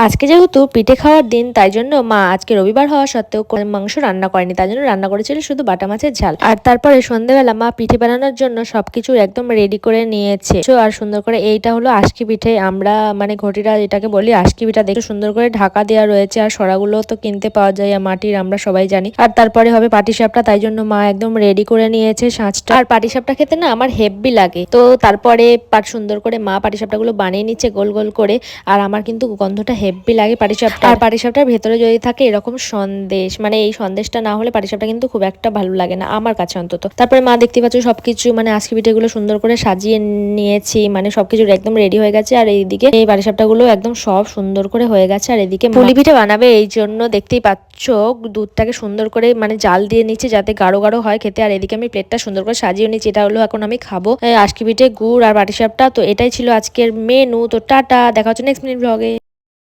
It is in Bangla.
আজকে যেহেতু পিঠে খাওয়ার দিন, তাই জন্য মা আজকে রবিবার হওয়া সত্ত্বেও মাংস রান্না করেনি, তাই জন্য রান্না করেছিল শুধু বাটা মাছের ঝাল। আর তারপরে সন্ধ্যেবেলা মা পিঠে বানানোর জন্য সবকিছু একদম রেডি করে নিয়েছে। আর সুন্দর করে, এইটা হলো আশকি পিঠে, আমরা মানে ঘটিরা এটাকে বলি আশকি পিঠা। দেখে সুন্দর করে ঢাকা দেওয়া রয়েছে, আর সরাগুলো তো কিনতে পাওয়া যায় মাটির, আমরা সবাই জানি। আর তারপরে হবে পাটিসাপটা, তাই জন্য মা একদম রেডি করে নিয়েছে সাজটা। আর পাটিসাপটা খেতে না আমার হেব্বি লাগে। তো তারপরে সুন্দর করে মা পাটিসাপটা গুলো বানিয়ে নিচ্ছে গোল গোল করে। আর আমার কিন্তু গন্ধটা হেব্বি লাগে পাটিসাপটা। আর পাটিসাপটার ভেতরে যদি থাকে এরকম সন্দেশ, মানে এই সন্দেশটা না হলে পাটিসাপটা কিন্তু খুব একটা ভালো লাগে না আমার কাছে অন্তত। তারপরে মা দেখতে পাচ্ছ সবকিছু মানে আজকে পিঠেগুলো সুন্দর করে সাজিয়ে নিয়েছি, মানে সবকিছু একদম রেডি হয়ে গেছে। আর এইদিকে এই পাটিসাপটা গুলো একদম সব সুন্দর করে হয়ে গেছে। আর এদিকে পুলি পিঠে বানাবে, এই জন্য দেখতেই পাচ্ছ দুধটাকে সুন্দর করে মানে জাল দিয়ে নিচ্ছে যাতে গাঢ় গাঢ় হয় খেতে। আর এদিকে আমি প্লেটটা সুন্দর করে সাজিয়ে নিচ্ছি, এটা হলো এখন আমি খাবো আজকে পিঠে, গুড় আর পাটিসাপটা। তো এটাই ছিল আজকের মেনু। তো টাটা, দেখা হচ্ছে নেক্সট মিনিট ব্লগে।